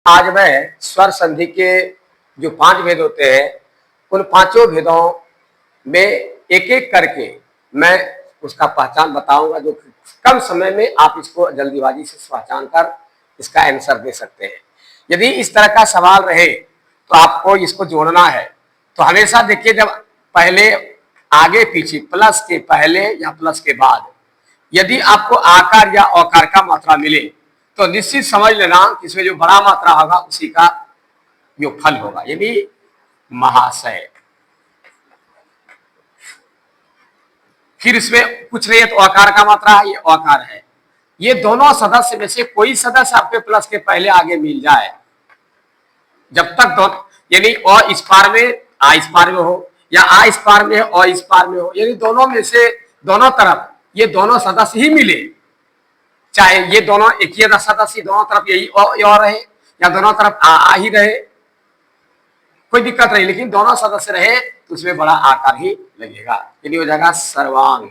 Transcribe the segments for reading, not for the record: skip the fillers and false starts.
आज मैं स्वर संधि के जो 5 भेद होते हैं, उन पांचों भेदों में एक एक करके मैं उसका पहचान बताऊंगा, जो कम समय में आप इसको जल्दीबाजी से पहचान कर इसका आंसर दे सकते हैं। यदि इस तरह का सवाल रहे तो आपको इसको जोड़ना है। तो हमेशा देखिए, जब पहले आगे पीछे प्लस के पहले या प्लस के बाद यदि आपको आकार या औकार का मात्रा मिले तो निश्चित समझ लेना कि इसमें जो बड़ा मात्रा होगा उसी का योगफल होगा, यानी महाशय। फिर इसमें कुछ नहीं है तो औकार का मात्रा है, ये औकार है। ये दोनों सदस्य में से कोई सदस्य आपके प्लस के पहले आगे मिल जाए, जब तक दोनों, यानी अ इस पार में आ इस पार में हो या आ इस पार में अ इस पार में हो, यानी दोनों में से दोनों तरफ ये दोनों सदस्य ही मिले, चाहे ये दोनों एक ही सदस्य दोनों तरफ यही अ रहे या दोनों तरफ आ ही रहे, कोई दिक्कत नहीं, लेकिन दोनों सदस्य रहे तो उसमें बड़ा आकार ही लगेगा, यानी हो जाएगा सर्वांग।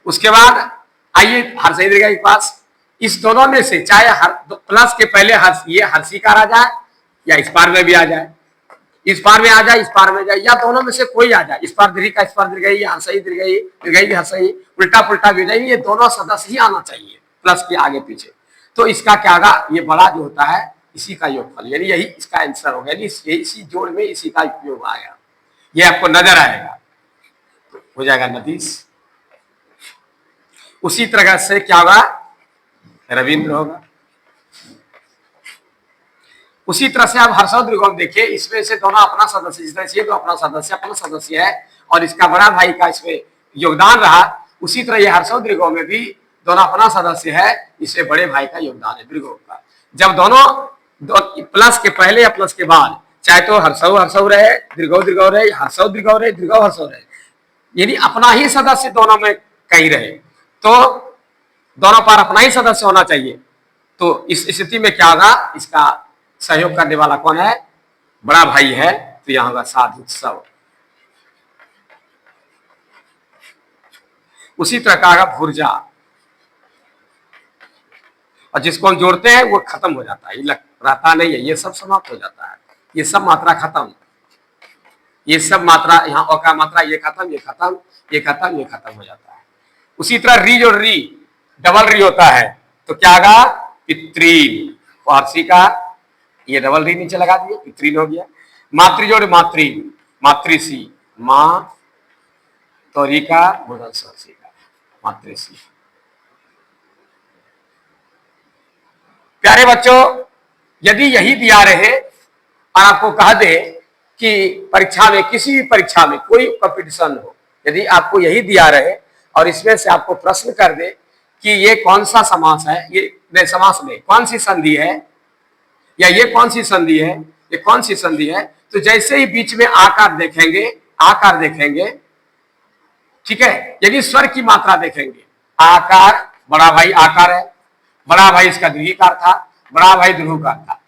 उसके बाद आइए हर्षई दीर्घ के पास, इस दोनों में से चाहे प्लस के पहले ये हर्षिकार आ जाए या इस पार में भी आ जाए, इस पार में आ जाए इस पार में जाए, या दोनों में से कोई आ जाए, इस पार दीर्घ का इस पार दीर्घ, हर्षई दीर्घ हर्षई, उल्टा पुल्टा भी जाए, ये दोनों सदस्य ही आना चाहिए प्लस के आगे पीछे। तो इसका क्या होगा, ये बड़ा जो होता है इसी का योगफल, यानी यही इसका आंसर होगा, यानी इसी जोड़ में इसी का उपयोग आएगा, ये आपको नजर आएगा, तो हो जाएगा नदीस। उसी तरह से क्या होगा, रविंद्र होगा। उसी तरह से आप हर्षव दीर्घों देखिए, इसमें से दोनों अपना सदस्य, जिस तरह से तो अपना सदस्य है और इसका बड़ा भाई का इसमें योगदान रहा, उसी तरह ये हर्षव दीर्घों में भी दोनों अपना सदस्य है, इससे बड़े भाई का योगदान है दीर्घों का। जब दोनों प्लस के पहले या प्लस के बाद, चाहे तो हर्षव रहे, दीर्घो रहे, हर्षव दीर्घो रहे, दीर्घो हर्षव रहे, यदि अपना ही सदस्य दोनों में कहीं रहे तो दोनों पर अपना ही सदस्य होना चाहिए। तो इस स्थिति में क्या होगा, इसका सहयोग करने वाला कौन है, बड़ा भाई है, तो यहां होगा साधु उत्सव। उसी तरह का भुर्जा, और जिसको हम जोड़ते हैं वो खत्म हो जाता है, ये रहता नहीं है, ये सब समाप्त हो जाता है, ये सब मात्रा खत्म, ये सब मात्रा यहाँ ओ का मात्रा, ये खत्म, ये खत्म, ये खत्म, ये खत्म हो जाता है। उसी तरह री जो री डबल री होता है तो क्या होगा, पितृन, फारसी का ये डबल री नीचे लगा दिए, पितृन हो गया। मातृ जोड़ मातृन, मातृसी, माँ तोरी का भोजन सरसी का मातृसी। प्यारे बच्चों, यदि यही दिया रहे और आपको कह दे कि परीक्षा में, किसी भी परीक्षा में कोई कंपटीशन हो, यदि आपको यही दिया रहे और इसमें से आपको प्रश्न कर दे कि ये कौन सा समास है, ये समास में कौन सी संधि है, या ये कौन सी संधि है, ये कौन सी संधि है, तो जैसे ही बीच में आकार देखेंगे, ठीक है, यदि स्वर की मात्रा देखेंगे, आकार, बड़ा भाई आकार है, बड़ा भाई इसका दीर्घिकार था, बड़ा भाई ध्रुवकार था,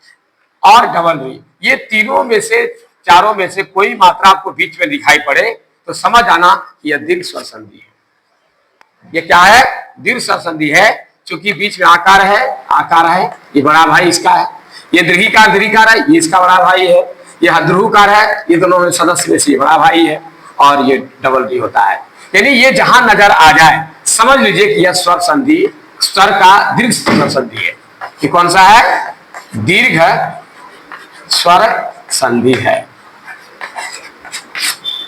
और डबल री, ये तीनों में से, चारों में से कोई मात्रा आपको बीच में दिखाई पड़े तो समझ आना कि यह दीर्घ स्वर संधि है। ये क्या है, दीर्घ स्वर संधि है, क्योंकि बीच में आकार है, ये बड़ा भाई इसका है, ये दीर्घिकार है, ये इसका बड़ा भाई है, ये ध्रुवकार है, ये दोनों में सदस्य में से बड़ा भाई है, और ये डबल री होता है। यानी ये जहां नजर आ जाए समझ लीजिए कि यह स्वर संधि, स्वर का दीर्घ स्वर संधि है। ये कौन सा है, दीर्घ स्वर संधि है।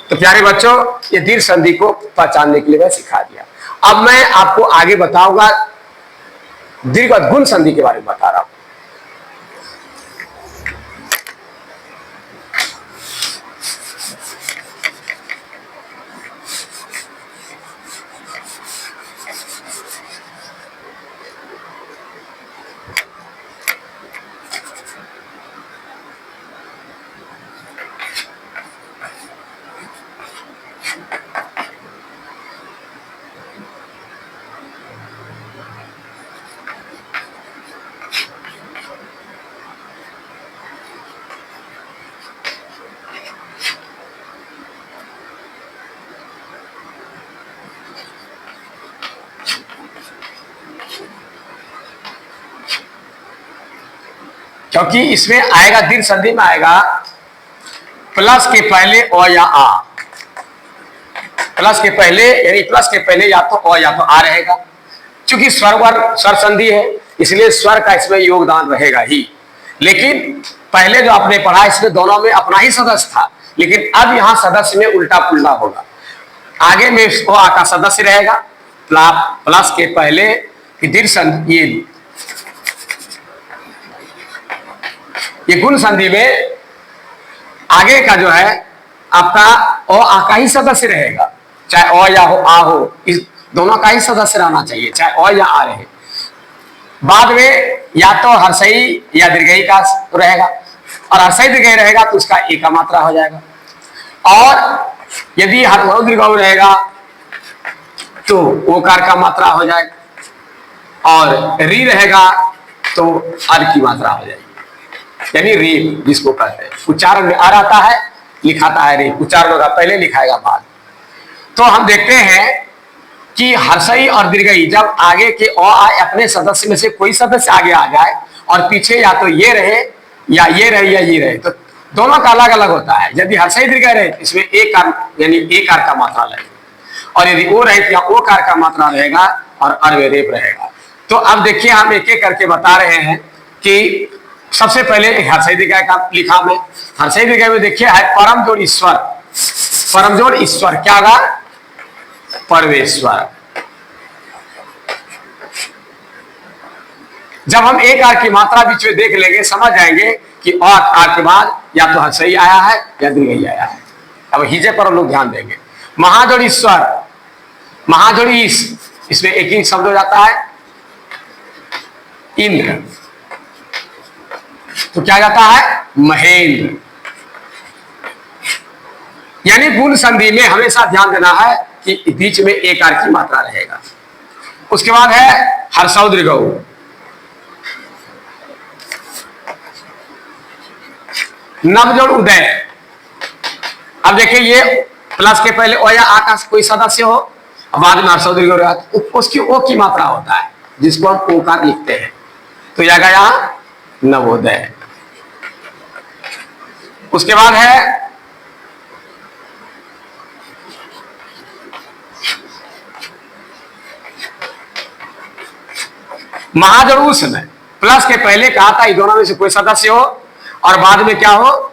तो प्यारे बच्चों, ये दीर्घ संधि को पहचानने के लिए मैं सिखा दिया। अब मैं आपको आगे बताऊंगा दीर्घ गुण संधि के बारे में बता रहा हूं। क्योंकि इसमें आएगा दीर्घ संधि में आएगा प्लस के पहले अ या आ, प्लस के पहले यानी प्लस के पहले या तो अ या तो आ रहेगा। क्योंकि स्वर संधि है इसलिए स्वर का इसमें योगदान रहेगा ही। लेकिन पहले जो आपने पढ़ा इसमें दोनों में अपना ही सदस्य था, लेकिन अब यहां सदस्य में उल्टा पुल्टा होगा। आगे में अ आ का सदस्य रहेगा, प्लस के पहले की दीर्घ संधि ये गुण संधि में आगे का जो है आपका अ आ का ही सदस्य रहेगा, चाहे अ या हो आ हो, इस दोनों का ही सदस्य रहना चाहिए, चाहे अ या आ रहे। बाद में या तो हर्षई या दीर्घई का रहेगा, और हर्षई दीर्घई रहेगा तो उसका ए का मात्रा हो जाएगा। और यदि हर्षौ दीर्घौ रहेगा तो ओकार का मात्रा हो जाएगा, और री रहेगा तो अर की मात्रा हो जाएगी, यानी रे जिसको कहते हैं। उच्चारण में अर आता है, लिखाता है रे, उच्चारण होगा पहले लिखाएगा बाद। तो हम देखते हैं कि हर्षई और दीर्घई जब आगे के अ आ अपने सदस्य में से कोई सदस्य आगे आ जाए और पीछे या तो ये रहे या ये रहे या ये रहे, तो दोनों का अलग अलग होता है। यदि हर्षई दीर्घई रहे इसमें एक यानी एक कार का मात्रा लगेगा, और यदि ओ रहे तो ओ कार का मात्रा रहेगा और अर वे रेप रहेगा। तो अब देखिए हम एक एक करके बता रहे हैं कि सबसे पहले हर्षई दीर्घई का लिखा में, हर्षई दीर्घई में देखिए है परम जोड़ ईश्वर, परम जोड़ ईश्वर क्या होगा, परमेश्वर। जब हम एक आर की मात्रा बीच में देख लेंगे समझ जाएंगे कि आर के बाद या तो हर्षई आया है या दीर्घई आया है। अब हिजे पर लोग ध्यान देंगे। महाजोड़ ईश्वर, महाजोड़ ईश, इसमें एक ही शब्द हो जाता है इंद्र, तो क्या जाता है महेंद्र। यानी गुण संधि में हमेशा ध्यान देना है कि बीच में एक आर की मात्रा रहेगा। उसके बाद है हर्षौ दीर्घौ, नवजोड़ उदय। अब देखिए ये प्लस के पहले ओ या आ का कोई सदस्य हो, बाद में हर्षौ दीर्घौ रहा तो उसकी ओ की मात्रा होता है जिसको हम ओकार लिखते हैं, तो यह गया नवोदय। उसके बाद है महाजोड़ उष्ण, प्लस के पहले कहा था ये दोनों में से कोई सदस्य हो और बाद में क्या हो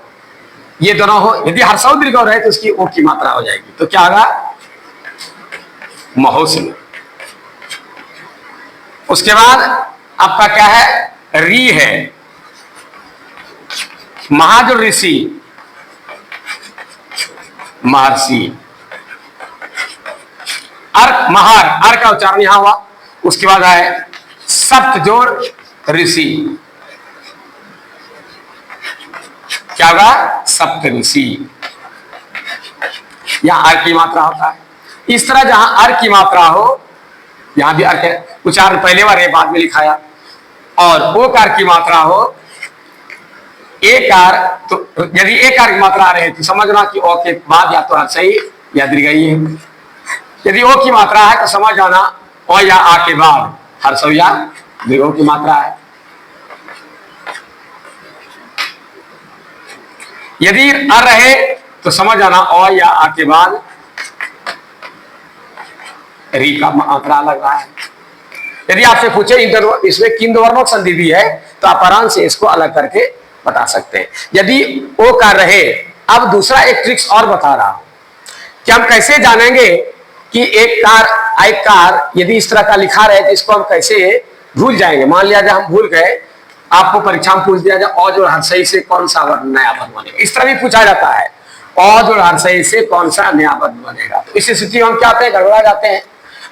ये दोनों हो। यदि हर्षौ दीर्घौ रहे तो उसकी ओ की मात्रा हो जाएगी, तो क्या होगा महोष्ण। उसके बाद आपका क्या है री है, महाजोड़ ऋषि, महर्षि। अर्क महार, अर्क का उच्चारण यहां हुआ। उसके बाद आए सप्त जोड़ ऋषि, क्या होगा सप्त ऋषि, यहां अर्क की मात्रा होता है। इस तरह जहां अर्क की मात्रा हो यहां भी अर्क है, उच्चारण पहले बार बाद में लिखाया। और ओकार की मात्रा हो एकार, तो यदि एकार की मात्रा आ रही है तो समझना कि ओ के बाद या तो हर्षई या दीर्घई है। यदि ओ की मात्रा है तो समझ जाना ओ या आ के बाद हर्षौ या दीर्घौ की मात्रा है। यदि अ रहे तो समझ जाना ओ या आ के बाद री का मात्रा अलग रहा है। यदि आपसे पूछे इसमें किन वर्णों की संधि भी है तो आप आराम से इसको अलग करके बता सकते हैं। यदि ओ का रहे, अब दूसरा एक ट्रिक्स और बता रहा हूं कि हम कैसे जानेंगे कि एक कार यदि इस तरह का लिखा रहे तो इसको हम कैसे भूल जाएंगे। मान लिया जाए हम भूल गए, आपको परीक्षा में पूछ दिया जाए अ जोड़ हर्षई से कौन सा वर्ण नया वर्ण बनेगा, इस तरह भी पूछा जाता है अ जोड़ हर्षई से कौन सा नया वर्ण बनेगा, तो इस स्थिति में हम क्या होते हैं गड़बड़ा जाते हैं।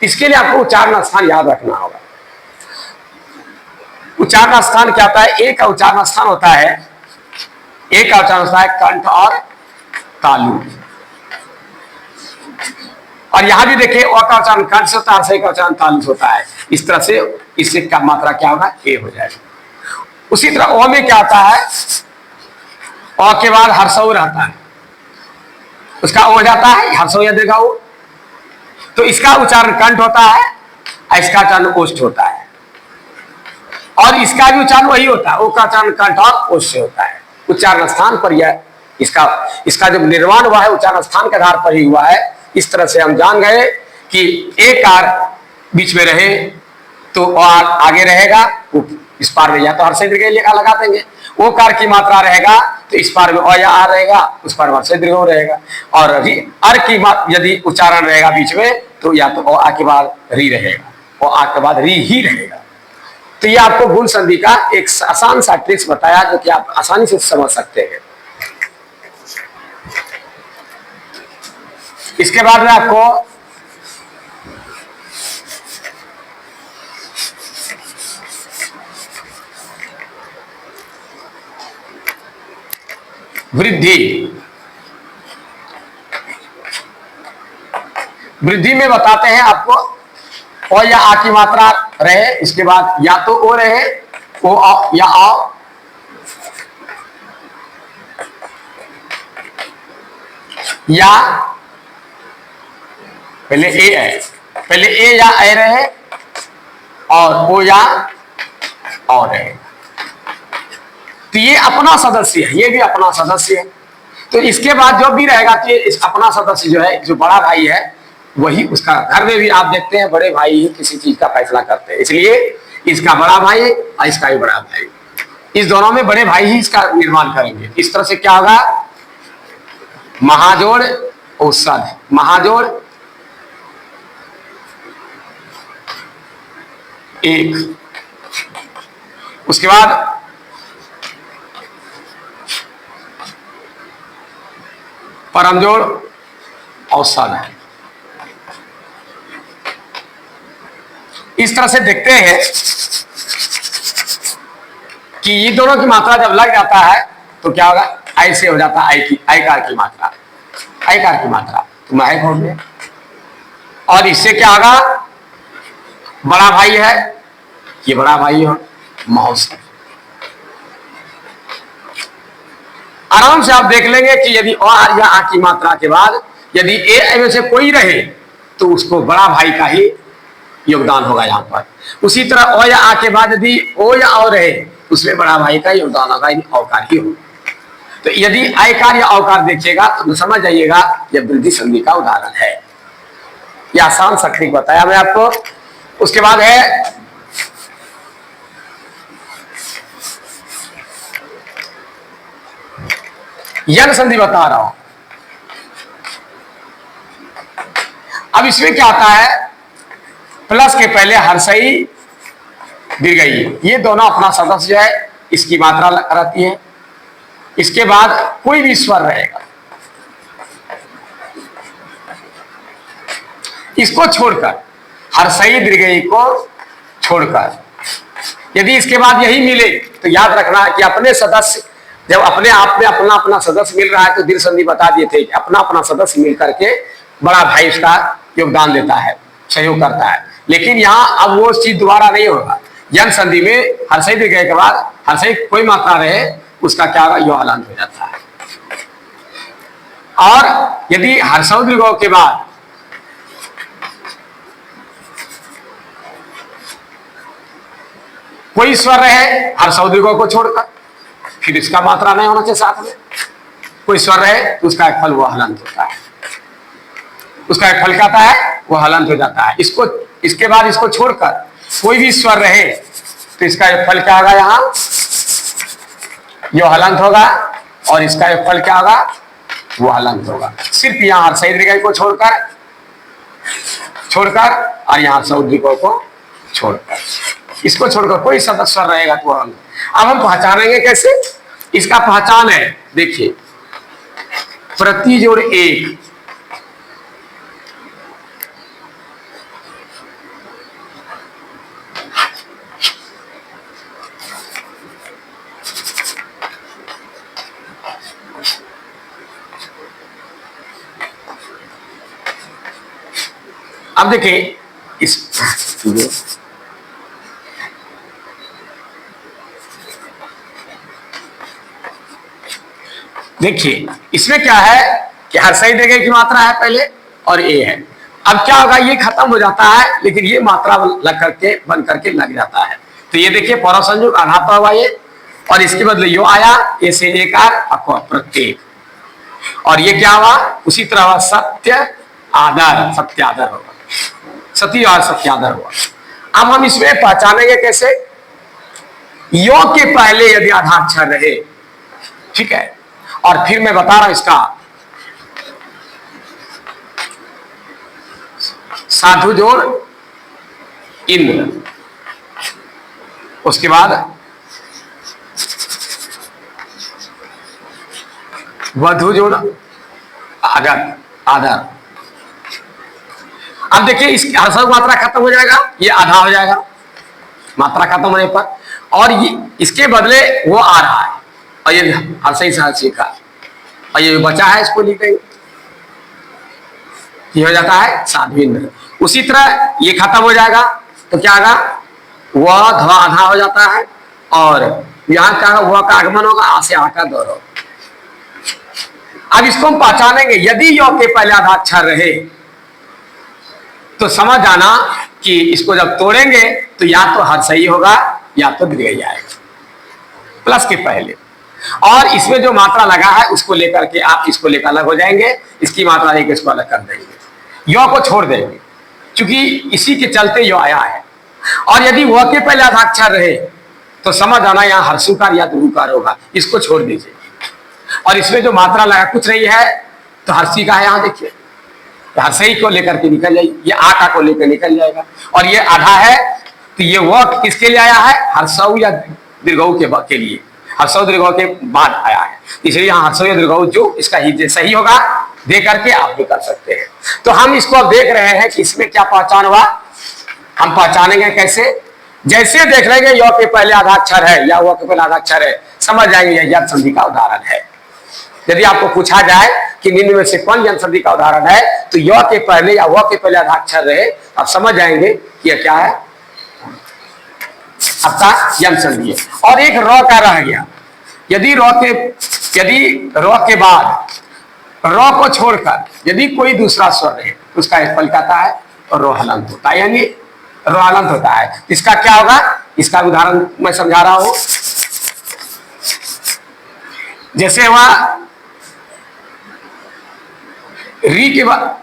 इसके लिए आपको उच्चारण स्थान याद रखना होगा। उच्चारण स्थान क्या होता है, एक का उच्चारण स्थान होता है, एक का उच्चारण होता है कंठ और तालु। और यहां भी देखिए अ का उच्चारण कंठ से होता है, हर्षई का उच्चारण तालु से होता है। इस तरह से इससे क्या मात्रा क्या होगा ए हो जाएगा। उसी तरह ओ में क्या होता है, अ के बाद हर्षौ रहता है, उसका ओ जाता है हर्षौ या दीर्घौ, तो इसका उच्चारण कंठ होता है, इसका उच्चारण ओष्ठ होता है। और इसका भी उच्चारण वही होता है, ओ का उच्चारण कंठ और ओष्ठ से होता है। उच्चारण स्थान पर यह इसका जब निर्माण हुआ है उच्चारण स्थान के आधार पर ही हुआ है। इस तरह से हम जान गए कि एक कार बीच में रहे तो और आगे रहेगा, इस पार में या तो हर्षई दीर्घई लगा देंगे। वो कार की मात्रा रहेगा तो इस पार में अ या आ रहेगा, उस पार हर्षई दीर्घई रहेगा। और अर की यदि उच्चारण रहेगा बीच में तो या तो अ आ के बाद री रहेगा, अ आ के बाद री ही रहेगा। तो ये आपको गुण संधि का एक आसान सा ट्रिक्स बताया जो कि आप आसानी से समझ सकते हैं। इसके बाद में आपको वृद्धि में बताते हैं आपको ओ या आ की मात्रा रहे, इसके बाद या तो ओ रहे, ओ आ या आ, या पहले ए है, पहले ए या ए रहे और ओ या ओ रहे। तो ये अपना सदस्य है, ये भी अपना सदस्य है। तो इसके बाद जो भी रहेगा तो इस अपना सदस्य जो है, जो बड़ा भाई है, वही उसका घर में भी आप देखते हैं बड़े भाई ही किसी चीज का फैसला करते हैं। इसलिए इसका बड़ा भाई और इसका भी बड़ा भाई, इस दोनों में बड़े भाई ही इसका निर्माण करेंगे। इस तरह से क्या होगा, महाजोड़ औसत, महाजोड़ एक, उसके बाद परमजोड़ औसत है। इस तरह से देखते हैं कि ये दोनों की मात्रा जब लग जाता है तो क्या होगा, आई से हो जाता है आई कार की मात्रा, आई कार की मात्रा तो महक हो गया। और इससे क्या होगा, बड़ा भाई है, ये बड़ा भाई हो महोत्सव। आराम से आप देख लेंगे कि यदि अ या आ की मात्रा के बाद यदि ए में से कोई रहे तो उसको बड़ा भाई का ही योगदान होगा यहाँ पर। उसी तरह अ या आ के बाद यदि ओ या औ रहे उसमें बड़ा भाई का योगदान होगा, यदि औकार ही हो। तो यदि आयकार या औकार देखिएगा तो समझ जाइएगा यह वृद्धि संधि का उदाहरण है। यह आसान सा ट्रिक बताया मैं आपको। उसके बाद है यन संधि बता रहा हूं। अब इसमें क्या आता है, प्लस के पहले हर्षई दीर्घई, ये दोनों अपना सदस्य जो है इसकी मात्रा रहती है। इसके बाद कोई भी स्वर रहेगा, इसको छोड़कर हर्षई दीर्घई को छोड़कर यदि इसके बाद यही मिले तो याद रखना कि अपने सदस्य जब अपने आप में अपना अपना सदस्य मिल रहा है तो दीर्घ संधि बता दिए थे कि अपना अपना सदस्य मिल करके बड़ा भाई उसका योगदान देता है, सहयोग करता है। लेकिन यहाँ अब वो चीज दोबारा नहीं होगा। यन संधि में हर्षई दीर्घई के बाद हर्षई कोई मात्रा रहे उसका क्या होगा, यो हलंत हो जाता है। और यदि हर्षौ दीर्घौ के बाद कोई स्वर रहे हर्षौ दीर्घौ को छोड़कर, फिर इसका मात्रा नहीं होना चाहिए साथ में, कोई स्वर रहे तो उसका एक फल वो हलंत होता है, उसका एक फल क्या आता है वो हलंत हो जाता है। इसको इसके बाद इसको छोड़कर कोई भी स्वर रहे तो इसका एक फल क्या होगा, यहाँ यो हलंत होगा और इसका एक फल क्या होगा वो हलंत होगा। सिर्फ यहाँ हर्षई दीर्घई को छोड़कर और यहाँ हर्षौ दीर्घौ को छोड़कर, इसको छोड़कर कोई सदस्य स्वर रहेगा तो अब हम पहचानेंगे कैसे, इसका पहचान है देखिए, प्रतिजोड़ एक, अब देखिए इस देखिए इसमें क्या है कि हर्षई दीर्घई की मात्रा है पहले और ए है। अब क्या होगा, ये खत्म हो जाता है लेकिन ये मात्रा लग करके बन करके लग जाता है। तो ये देखिए पौरव संयुग आधा तो हुआ ये, और इसके बदले यो आया, ए से एकार अक्वा प्रत्येक, और ये क्या हुआ उसी तरह हुआ सत्य आदर, सत्य आदर होगा, सती और सत्यादर हुआ। अब हम इसमें पहचानेंगे कैसे, यो के पहले यदि आधा अक्षर रहे, ठीक है, और फिर मैं बता रहा हूं इसका साधु जोड़ इंद्र, उसके बाद वधु जोड़ आदर आदर। अब देखिए इस हर्षव मात्रा खत्म हो जाएगा, ये आधा हो जाएगा मात्रा खत्म होने पर, और ये इसके बदले वो आ रहा है, और ये हर्षई सहर्षी का, और ये बचा है इसको लिखेंगे, ये हो जाता है साध्विंद्र। उसी तरह ये खत्म हो जाएगा तो क्या होगा, वह ध्वा आधा हो जाता है, और यहां का वह का आगमन होगा, आ से आ का गौरव। अब इसको हम पहचानेंगे, यदि यो के पहले आधा अक्षर रहे तो समझ जाना कि इसको जब तोड़ेंगे तो या तो हर्षई होगा या तो दीर्घई आएगा प्लस के पहले, और इसमें जो मात्रा लगा है उसको लेकर के आप इसको लेकर अलग हो जाएंगे, इसकी मात्रा लेकर इसको अलग कर देंगे, यो को छोड़ देंगे क्योंकि इसी के चलते यो आया है। और यदि वह के पहले आधा अक्षर रहे तो समझ आना यहाँ हर्षुकार या दुरुकार होगा, इसको छोड़ दीजिए, और इसमें जो मात्रा लगा कुछ नहीं है तो हर्षी का है, यहाँ देखिए हर्षई को लेकर के निकल जाएगी, ये आका को लेकर निकल जाएगा, और ये आधा है तो ये वह किसके लिए आया है, हर्षौ या दीर्घऊ के लिए, हर्षौ दीर्घऊ के बाद आया है, इसलिए यहाँ हर्षौ या दीर्घऊ जो इसका ही सही होगा दे करके आप भी कर सकते हैं। तो हम इसको अब देख रहे हैं कि इसमें क्या पहचान हुआ, हम पहचानेंगे कैसे, जैसे देख लेंगे यो के पहले आधा अक्षर है या वह के पहले आधा अक्षर है, समझ जाएंगे यह संधि का उदाहरण है। यदि आपको पूछा जाए कि निम्न में से कौन यंत्र संधि का उदाहरण है, तो य के पहले या वह के पहले आधा अक्षर रहे, आप समझ जाएंगे कि यह क्या है, आपका यंत्र संधि है। और एक र का रह गया, यदि र के बाद र को छोड़कर यदि कोई दूसरा स्वर रहे तो उसका एक फल कहता है और रो हलंत होता है, यानी रो हलंत होता है। इसका क्या होगा, इसका उदाहरण मैं समझा रहा हूं, जैसे वह री के बाद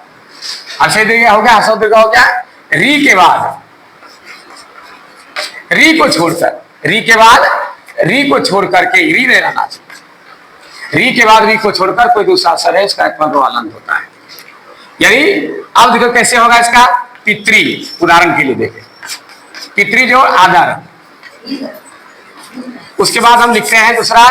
हर्षय दीर्घ हो गया, हर्षव दीर्घ हो गया, री के बाद री को छोड़कर री को छोड़ करके री नहीं रहना चाहिए, री के बाद री को छोड़कर कोई दूसरा अक्षर है, इसका एक रो हलंत होता है। यानी अब देखो कैसे होगा इसका, पितृ उदाहरण के लिए देखें, पितृ जो आदर, उसके बाद हम लिखते हैं दूसरा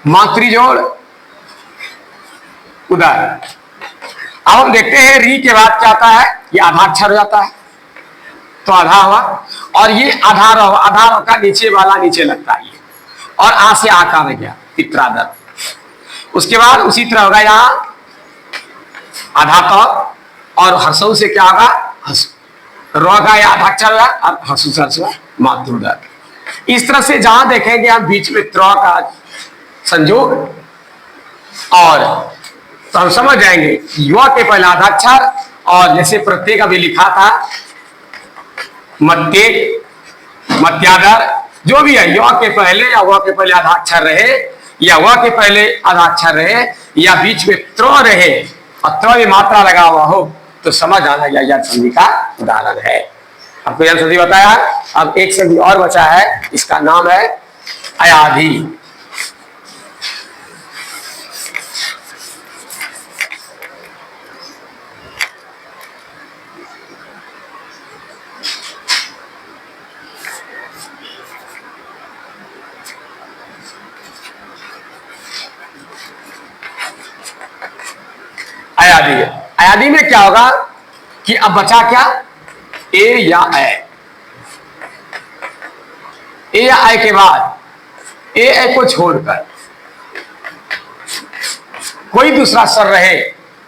मातृजोड़ उदर। अब हम देखते हैं री के बाद क्या आता है, ये आधा अक्षर हो जाता है तो आधा हुआ, और ये आधार का नीचे वाला नीचे लगता है, ये और आ से आकार रह गया पित्रादर। उसके बाद उसी तरह होगा यहाँ आधा तो, और हर्षौ से क्या होगा, रो का या आधा अक्षर होगा, और हर्षु से मातृदर। इस तरह से जहां देखेंगे आप बीच में त्र का संयोग, और तो हम समझ जाएंगे युवा के पहले आधा अक्षर, और जैसे प्रत्येक अभी लिखा था मत्ते मत्यादर, जो भी है युवा के पहले या वह के पहले आधा अक्षर रहे, या वह के पहले आधा अक्षर रहे, या बीच में त्र रहे और त्र में मात्रा लगा हुआ हो, तो समझ आना यह संधि का उदाहरण है। आपको यह संधि बताया। अब एक संधि और बचा है, इसका नाम है अयाधि। अयाधि, अयाधि में क्या होगा कि अब बचा क्या, ए या ए के बाद ए को छोड़कर कोई दूसरा स्वर रहे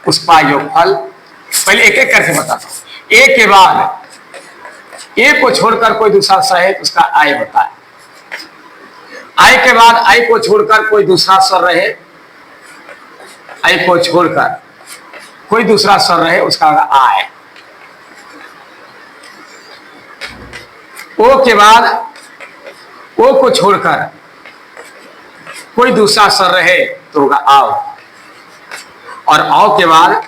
उसका योगफल, पहले एक एक करके बताता हूं। ए के बाद ए को छोड़कर कोई दूसरा स्वर है उसका आय होता है, आय के बाद आय को छोड़कर कोई दूसरा स्वर रहे, आय को छोड़कर कोई दूसरा स्वर रहे उसका होगा आय। ओ के बाद ओ को छोड़कर कोई दूसरा स्वर रहे तो होगा आओ, और औ के बाद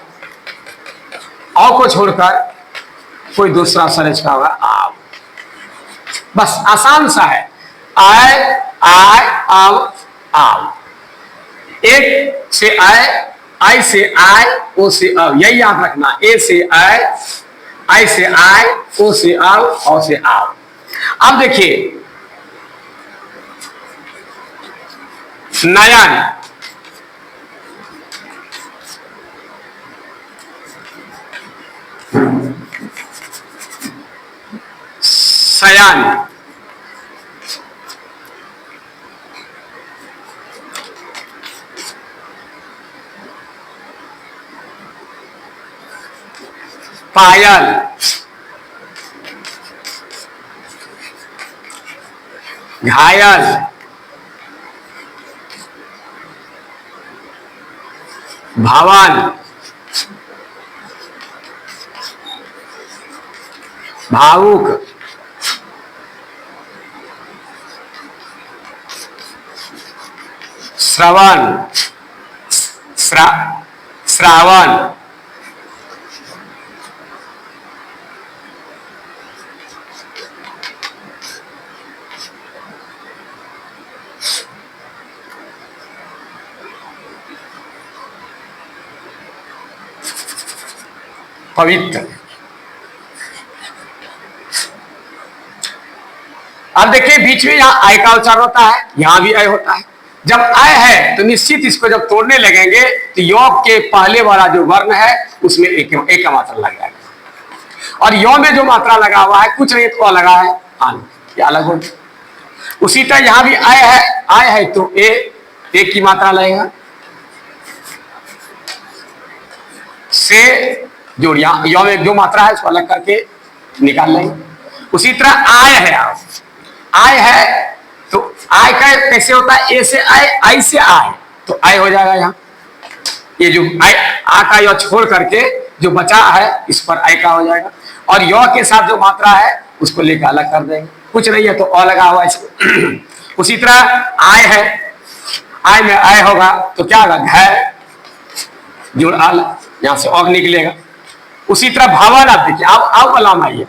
औ को छोड़कर कोई दूसरा स्वर इसका होगा आओ। बस आसान सा है, आय आय आओ आओ। एक से आय से आय, ओ से आओ, यही याद रखना। ए से आय से आय, ओ से आओ, औ से आओ। अब देखिए नयन, शयन, पायल, घायल, भवन, भावुक, श्रवण, श्रावण, पवित्र। अब देखिए बीच में यहां आय का उच्चारण होता है, यहां भी आय होता है। जब आय है तो निश्चित इसको जब तोड़ने लगेंगे तो योग के पहले वाला जो वर्ण है उसमें एक का मात्रा लग जाएगा, और यो में जो मात्रा लगा हुआ है कुछ नहीं तो लगा है आन, ये अलग हो। उसी तरह यहां भी आय है तो एक की मात्रा लगेगा, से जो यो में जो मात्रा है उसको अलग करके निकाल लेंगे। उसी तरह आय है, आय है तो आय का कैसे होता है, ए से आय, आई से आय, तो आय हो जाएगा यहाँ। ये जो आय आ का यो छोड़ करके जो बचा है इस पर आय का हो जाएगा, और यो के साथ जो मात्रा है उसको लेकर अलग कर देंगे। कुछ नहीं है तो अ लगा हुआ है। उसी तरह आय है, आय में आय होगा तो क्या होगा, घय जुड़ आल, यहां से औ निकलेगा। उसी तरह भावन, आप देखिए अब वाला में आइए,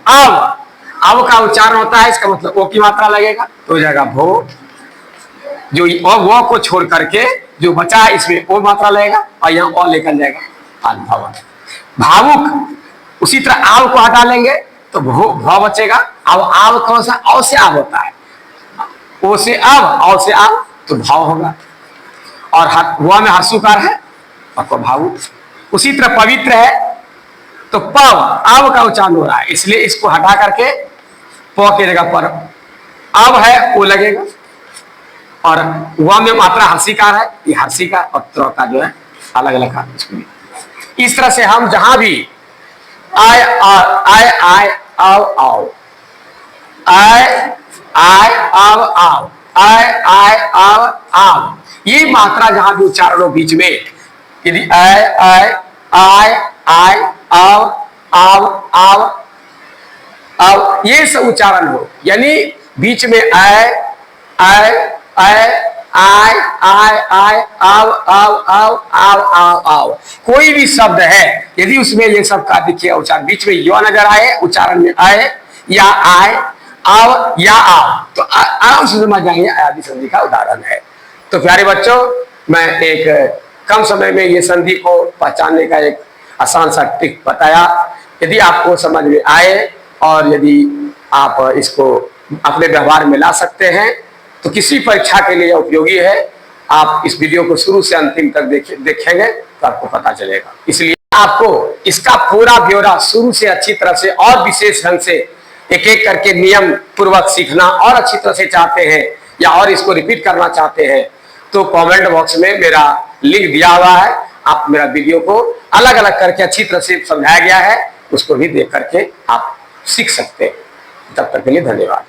अब का उच्चारण होता है, इसका मतलब ओ की मात्रा लगेगा तो हो जाएगा भो। जो वो को छोड़ करके जो बचा है इसमें ओ मात्रा लगेगा और यहाँ ओ लेकर जाएगा भवन। भावुक, उसी तरह आव को हटा लेंगे तो भ बचेगा। अब आव कौन सा, औ से आव होता है, ओ से आव, औ से आव तो भाव होगा, और हुआ में हर्षुकार है और भावुक। उसी तरह पवित्र है तो पव, आव का उच्चारण हो रहा है इसलिए इसको हटा करके प की जगह पर अब है वो लगेगा, और वह में मात्रा हर्षिकार है, ये हर्षिकार और त्र का जो है अलग अलग है। इस तरह से हम जहां भी आय आय आओ आओ, आय आय आओ आओ, आय आय आओ आओ, ये मात्रा जहां भी उच्चारण हो बीच में, यदि आय आय आय आय आओ आओ आओ आओ ये सब उच्चारण हो, यानी बीच में आय आय आय आय आय आय आओ आओ आओ आओ आओ आओ, कोई भी शब्द है यदि उसमें ये सब का दिखे उच्चारण बीच में यो नजर आए, उच्चारण में आए या आय आओ या आओ तो आराम से समझ जाएंगे आदि संधि का उदाहरण है। तो प्यारे बच्चों, मैं एक कम समय में ये संधि को पहचानने का एक आसान सा ट्रिक बताया। यदि आपको समझ में आए और यदि आप इसको अपने व्यवहार में ला सकते हैं तो किसी परीक्षा के लिए उपयोगी है। आप इस वीडियो को शुरू से अंतिम तक देखेंगे तो आपको पता चलेगा। इसलिए आपको इसका पूरा ब्यौरा शुरू से अच्छी तरह से और विशेष ढंग से एक एक करके नियम पूर्वक सीखना और अच्छी तरह से चाहते हैं या और इसको रिपीट करना चाहते हैं तो कमेंट बॉक्स में मेरा लिंक दिया हुआ है। आप मेरा वीडियो को अलग अलग करके अच्छी तरह से समझाया गया है, उसको भी देख करके आप सीख सकते हैं। तब तक के लिए धन्यवाद।